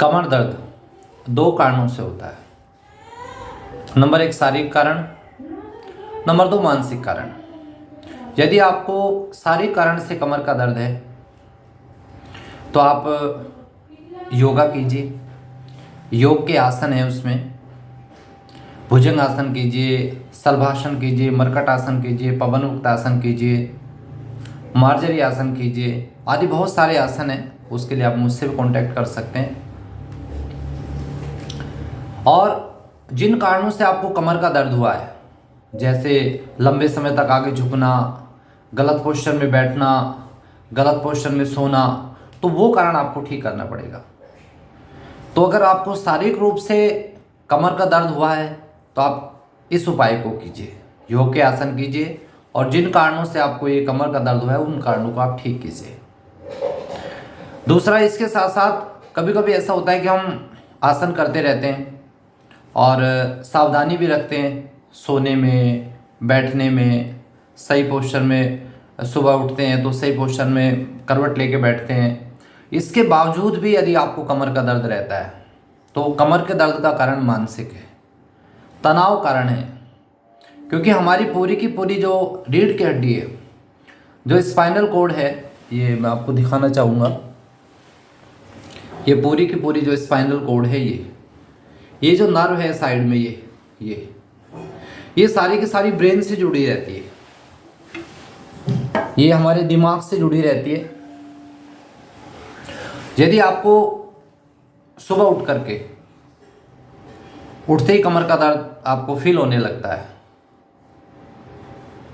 कमर दर्द दो कारणों से होता है। नंबर एक शारीरिक कारण, नंबर दो मानसिक कारण। यदि आपको शारीरिक कारण से कमर का दर्द है तो आप योगा कीजिए। योग के आसन है, उसमें भुजंग आसन कीजिए, शलभासन कीजिए, मरकट आसन कीजिए, पवन मुक्त आसन कीजिए, मार्जरी आसन कीजिए, आदि बहुत सारे आसन हैं। उसके लिए आप मुझसे भी कांटेक्ट कर सकते हैं। और जिन कारणों से आपको कमर का दर्द हुआ है, जैसे लंबे समय तक आगे झुकना, गलत पोस्चर में बैठना, गलत पोस्चर में सोना, तो वो कारण आपको ठीक करना पड़ेगा। तो अगर आपको शारीरिक रूप से कमर का दर्द हुआ है तो आप इस उपाय को कीजिए, योग के आसन कीजिए, और जिन कारणों से आपको ये कमर का दर्द हुआ है उन कारणों को आप ठीक कीजिए। दूसरा, इसके साथ साथ कभी कभी ऐसा होता है कि हम आसन करते रहते हैं और सावधानी भी रखते हैं सोने में, बैठने में, सही पोस्चर में, सुबह उठते हैं तो सही पोस्चर में करवट लेके बैठते हैं। इसके बावजूद भी यदि आपको कमर का दर्द रहता है तो कमर के दर्द का कारण मानसिक है, तनाव कारण है। क्योंकि हमारी पूरी की पूरी जो रीढ़ की हड्डी है, जो स्पाइनल कॉर्ड है, ये मैं आपको दिखाना चाहूँगा। ये पूरी की पूरी जो स्पाइनल कॉर्ड है, ये जो नर्व है साइड में, ये सारी की सारी ब्रेन से जुड़ी रहती है। ये हमारे दिमाग से जुड़ी रहती है। यदि आपको सुबह उठ करके उठते ही कमर का दर्द आपको फील होने लगता है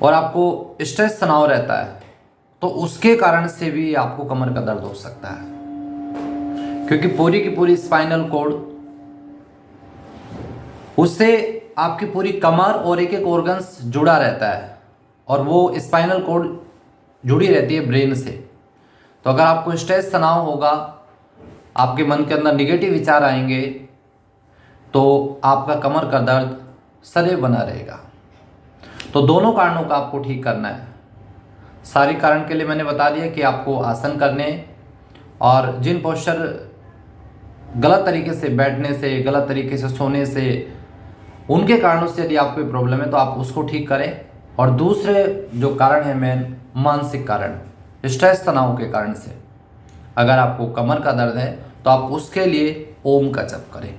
और आपको स्ट्रेस तनाव रहता है, तो उसके कारण से भी आपको कमर का दर्द हो सकता है। क्योंकि पूरी की पूरी स्पाइनल कॉर्ड, उससे आपकी पूरी कमर और एक एक ऑर्गन्स जुड़ा रहता है, और वो स्पाइनल कॉर्ड जुड़ी रहती है ब्रेन से। तो अगर आपको स्ट्रेस तनाव होगा, आपके मन के अंदर निगेटिव विचार आएंगे, तो आपका कमर का दर्द सदैव बना रहेगा। तो दोनों कारणों का आपको ठीक करना है। शारीरिक कारण के लिए मैंने बता दिया कि आपको आसन करने, और जिन पोस्चर गलत तरीके से बैठने से, गलत तरीके से सोने से, उनके कारणों से यदि आपको प्रॉब्लम है तो आप उसको ठीक करें। और दूसरे जो कारण है मेन, मानसिक कारण, स्ट्रेस तनाव के कारण से अगर आपको कमर का दर्द है तो आप उसके लिए ओम का जप करें।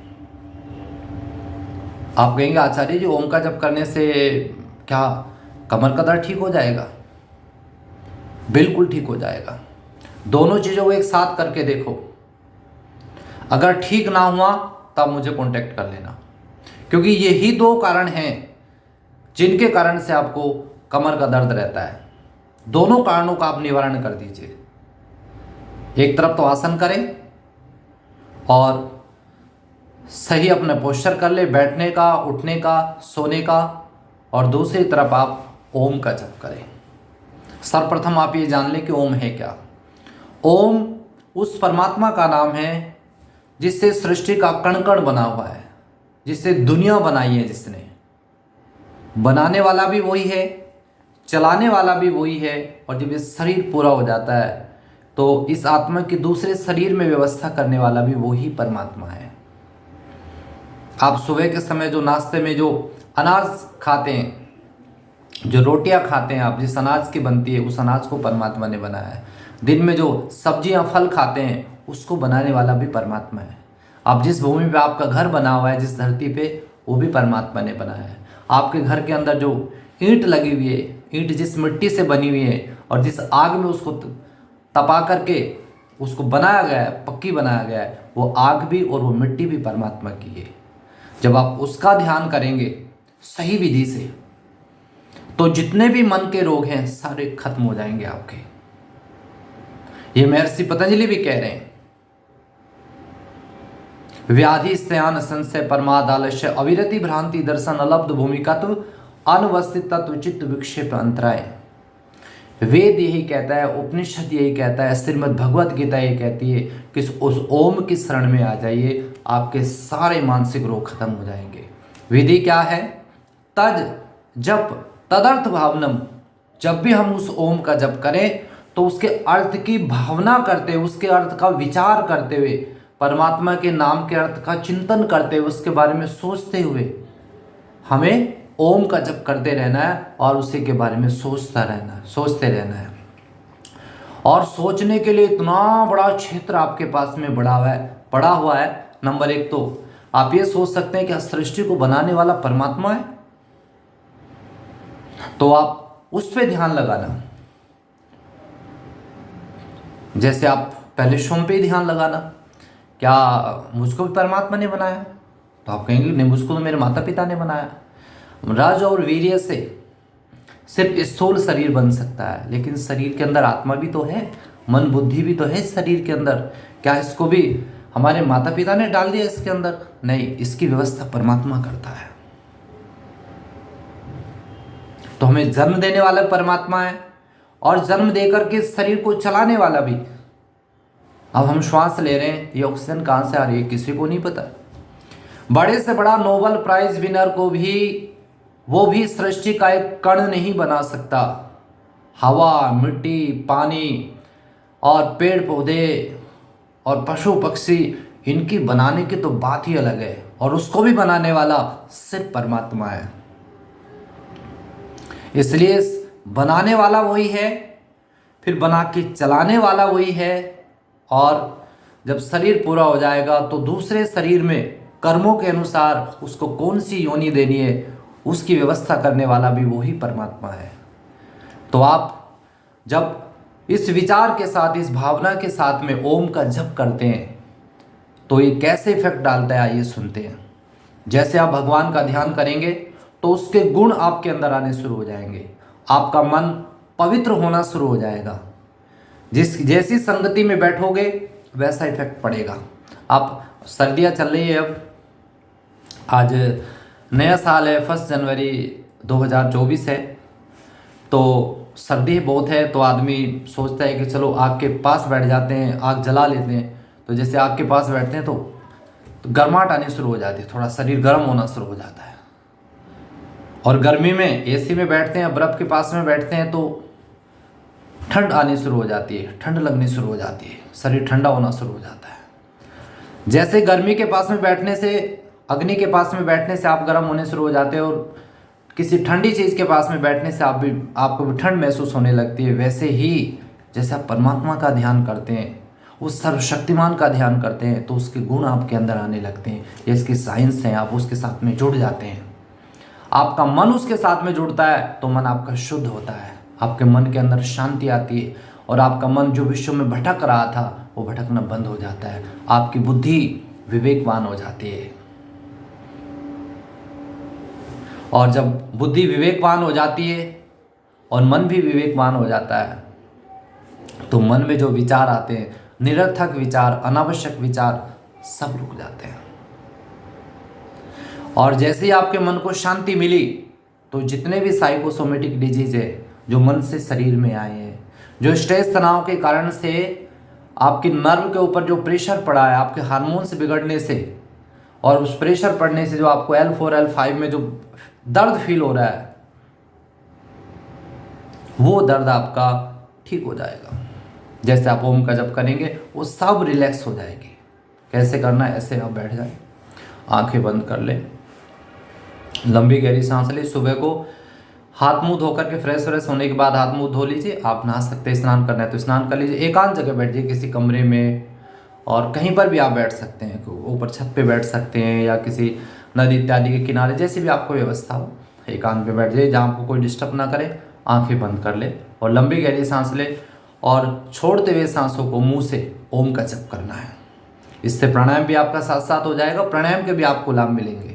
आप कहेंगे आचार्य जी, ओम का जप करने से क्या कमर का दर्द ठीक हो जाएगा? बिल्कुल ठीक हो जाएगा। दोनों चीज़ों को एक साथ करके देखो। अगर ठीक ना हुआ तब मुझे कांटेक्ट कर लेना, क्योंकि यही दो कारण हैं जिनके कारण से आपको कमर का दर्द रहता है। दोनों कारणों का आप निवारण कर दीजिए। एक तरफ तो आसन करें और सही अपना पोस्चर कर ले, बैठने का, उठने का, सोने का, और दूसरी तरफ आप ओम का जप करें। सर्वप्रथम आप ये जान लें कि ओम है क्या। ओम उस परमात्मा का नाम है जिससे सृष्टि का कण कण बना हुआ है, जिससे दुनिया बनाई है, जिसने बनाने वाला भी वही है, चलाने वाला भी वही है, और जब ये शरीर पूरा हो जाता है तो इस आत्मा के दूसरे शरीर में व्यवस्था करने वाला भी वही परमात्मा है। आप सुबह के समय जो नाश्ते में जो अनाज खाते हैं, जो रोटियां खाते हैं, आप जिस अनाज की बनती है उस अनाज को परमात्मा ने बनाया है। दिन में जो सब्जियां फल खाते हैं उसको बनाने वाला भी परमात्मा है। आप जिस भूमि पे आपका घर बना हुआ है, जिस धरती पे, वो भी परमात्मा ने बनाया है। आपके घर के अंदर जो ईंट लगी हुई है, ईंट जिस मिट्टी से बनी हुई है और जिस आग में उसको तपा करके उसको बनाया गया है, पक्की बनाया गया है, वो आग भी और वो मिट्टी भी परमात्मा की है। जब आप उसका ध्यान करेंगे सही विधि से, तो जितने भी मन के रोग हैं सारे खत्म हो जाएंगे आपके। ये महर्षि पतंजलि भी कह रहे हैं, व्याधि स्त्यान संशय परमाद आलस्य अविरति भ्रांति दर्शन अलब्ध भूमिकत्व अनवस्थित तत्व चित्त विक्षेप अंतराय। वेद यही कहता है, उपनिषद यही कहता है, श्रीमद् भगवत गीता ये कहती है कि उस ओम की शरण में आ जाइए, आपके सारे मानसिक रोग खत्म हो जाएंगे। विधि क्या है? तज जप तदर्थ भावनम। जब भी हम उस ओम का जप करें तो उसके अर्थ की भावना करते हुए, उसके अर्थ का विचार करते हुए परमात्मा के नाम के अर्थ का चिंतन करते हुए, उसके बारे में सोचते हुए हमें ओम का जप करते रहना है और उसी के बारे में सोचता रहना है, सोचते रहना है। और सोचने के लिए इतना बड़ा क्षेत्र आपके पास में पड़ा हुआ है। नंबर एक तो आप ये सोच सकते हैं कि सृष्टि को बनाने वाला परमात्मा है, तो आप उस पर ध्यान लगाना। जैसे आप पहले सोम पे ध्यान लगाना, क्या मुझको भी परमात्मा ने बनाया? तो आप कहेंगे नहीं, मुझको तो मेरे माता पिता ने बनाया। रज और वीर्य से सिर्फ स्थूल शरीर बन सकता है, लेकिन शरीर के अंदर आत्मा भी तो है, मन बुद्धि भी तो है शरीर के अंदर। क्या इसको भी हमारे माता पिता ने डाल दिया इसके अंदर? नहीं, इसकी व्यवस्था परमात्मा करता है। तो हमें जन्म देने वाला परमात्मा है और जन्म देकर के शरीर को चलाने वाला भी। अब हम श्वास ले रहे हैं, ये ऑक्सीजन कहाँ से आ रही है किसी को नहीं पता। बड़े से बड़ा नोबेल प्राइज विनर को भी वो भी सृष्टि का एक कण नहीं बना सकता। हवा, मिट्टी, पानी और पेड़ पौधे और पशु पक्षी, इनकी बनाने की तो बात ही अलग है, और उसको भी बनाने वाला सिर्फ परमात्मा है। इसलिए बनाने वाला वही है, फिर बना के चलाने वाला वही है, और जब शरीर पूरा हो जाएगा तो दूसरे शरीर में कर्मों के अनुसार उसको कौन सी योनि देनी है उसकी व्यवस्था करने वाला भी वही परमात्मा है। तो आप जब इस विचार के साथ, इस भावना के साथ में ओम का जप करते हैं तो ये कैसे इफेक्ट डालता है आइए सुनते हैं। जैसे आप भगवान का ध्यान करेंगे तो उसके गुण आपके अंदर आने शुरू हो जाएंगे, आपका मन पवित्र होना शुरू हो जाएगा। जैसी संगति में बैठोगे वैसा इफेक्ट पड़ेगा। आप सर्दियाँ चल रही है, अब आज नया साल है, 1 जनवरी 2024 है, तो सर्दी बहुत है, तो आदमी सोचता है कि चलो आग के पास बैठ जाते हैं, आग जला लेते हैं। तो जैसे आग के पास बैठते हैं तो गर्माहट आनी शुरू हो जाती है, थोड़ा शरीर गर्म होना शुरू हो जाता है। और गर्मी में एसी में बैठते हैं, बर्फ़ के पास में बैठते हैं तो ठंड आनी शुरू हो जाती है, ठंड लगनी शुरू हो जाती है, शरीर ठंडा होना शुरू हो जाता है। जैसे गर्मी के पास में बैठने से, अग्नि के पास में बैठने से आप गर्म होने शुरू हो जाते हैं, और किसी ठंडी चीज़ के पास में बैठने से आपको भी ठंड महसूस होने लगती है। वैसे ही जैसे आप परमात्मा का ध्यान करते हैं, उस सर्वशक्तिमान का ध्यान करते हैं, तो उसके गुण आपके अंदर आने लगते हैं। ये इसकी साइंस है, आप उसके साथ में जुड़ जाते हैं। आपका मन उसके साथ में जुड़ता है तो मन आपका शुद्ध होता है, आपके मन के अंदर शांति आती है, और आपका मन जो विश्व में भटक रहा था वो भटकना बंद हो जाता है। आपकी बुद्धि विवेकवान हो जाती है, और जब बुद्धि विवेकवान हो जाती है और मन भी विवेकवान हो जाता है तो मन में जो विचार आते हैं, निरर्थक विचार, अनावश्यक विचार, सब रुक जाते हैं। और जैसे ही आपके मन को शांति मिली तो जितने भी साइकोसोमेटिक डिजीज है जो मन से शरीर में आए हैं, जो स्ट्रेस तनाव के कारण से आपके नर्व के ऊपर जो प्रेशर पड़ा है, आपके हार्मोन्स बिगड़ने से, और उस प्रेशर पड़ने से जो आपको L4 L5 में जो दर्द फील हो रहा है, वो दर्द आपका ठीक हो जाएगा। जैसे आप ओम का जप करेंगे वो सब रिलैक्स हो जाएगी। कैसे करना है, ऐसे आप बैठ जाए, आंखें बंद कर ले, लंबी गहरी सांस ले। सुबह को हाथ मुंह धो करके फ्रेश होने के बाद हाथ मुंह धो लीजिए। आप नहा सकते हैं, स्नान करना है तो स्नान कर लीजिए। एकांत जगह बैठ जाइए, किसी कमरे में, और कहीं पर भी आप बैठ सकते हैं, ऊपर छत पे बैठ सकते हैं या किसी नदी इत्यादि के किनारे, जैसी भी आपको व्यवस्था हो, एकांत पे बैठ जाइए जहाँ आपको कोई डिस्टर्ब ना करे। आंखें बंद कर ले और लंबी गहरी सांस ले, और छोड़ते हुए सांसों को मुंह से ओम का जप करना है। इससे प्राणायाम भी आपका साथ साथ हो जाएगा, प्राणायाम के भी आपको लाभ मिलेंगे।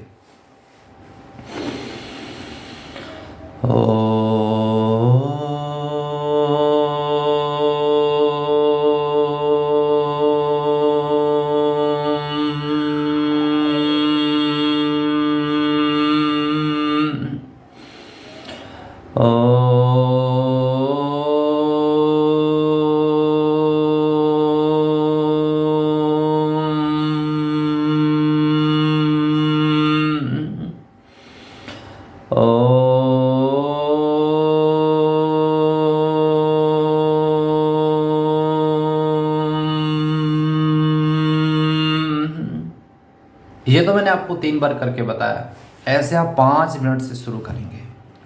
ये तो मैंने आपको 3 बार करके बताया। ऐसे आप 5 मिनट से शुरू करेंगे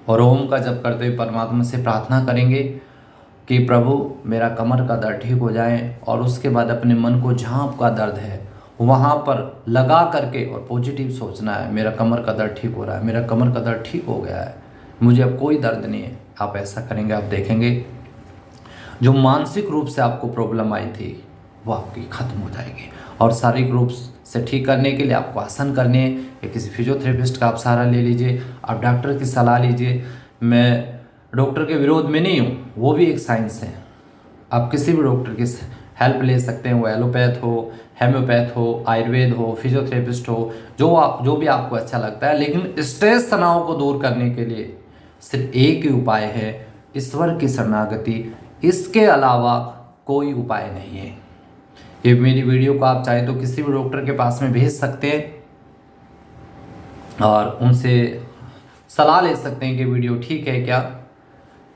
और ओम का जप करते हुए परमात्मा से प्रार्थना करेंगे कि प्रभु मेरा कमर का दर्द ठीक हो जाए, और उसके बाद अपने मन को जहाँ आपका दर्द है वहाँ पर लगा करके और पॉजिटिव सोचना है, मेरा कमर का दर्द ठीक हो रहा है, मेरा कमर का दर्द ठीक हो गया है, मुझे अब कोई दर्द नहीं है। आप ऐसा करेंगे, आप देखेंगे जो मानसिक रूप से आपको प्रॉब्लम आई थी वो आपकी ख़त्म हो जाएगी। और शारीरिक रूप से ठीक करने के लिए आपको आसन करने हैं, या किसी फिजियोथेरेपिस्ट का आप सहारा ले लीजिए, आप डॉक्टर की सलाह लीजिए। मैं डॉक्टर के विरोध में नहीं हूँ, वो भी एक साइंस है। आप किसी भी डॉक्टर की हेल्प ले सकते हैं, वो एलोपैथ हो, हेम्योपैथ हो, आयुर्वेद हो, फिजियोथेरेपिस्ट हो, जो भी आपको अच्छा लगता है। लेकिन स्ट्रेस तनाव को दूर करने के लिए सिर्फ एक ही उपाय है, ईश्वर की शरणागति। इसके अलावा कोई उपाय नहीं है। ये मेरी वीडियो को आप चाहे तो किसी भी डॉक्टर के पास में भेज सकते हैं और उनसे सलाह ले सकते हैं कि वीडियो ठीक है क्या।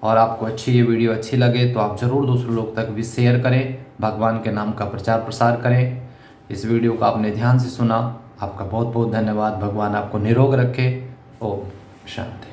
और आपको ये वीडियो अच्छी लगे तो आप ज़रूर दूसरे लोग तक भी शेयर करें, भगवान के नाम का प्रचार प्रसार करें। इस वीडियो को आपने ध्यान से सुना, आपका बहुत बहुत धन्यवाद। भगवान आपको निरोग रखे। ओम शांति।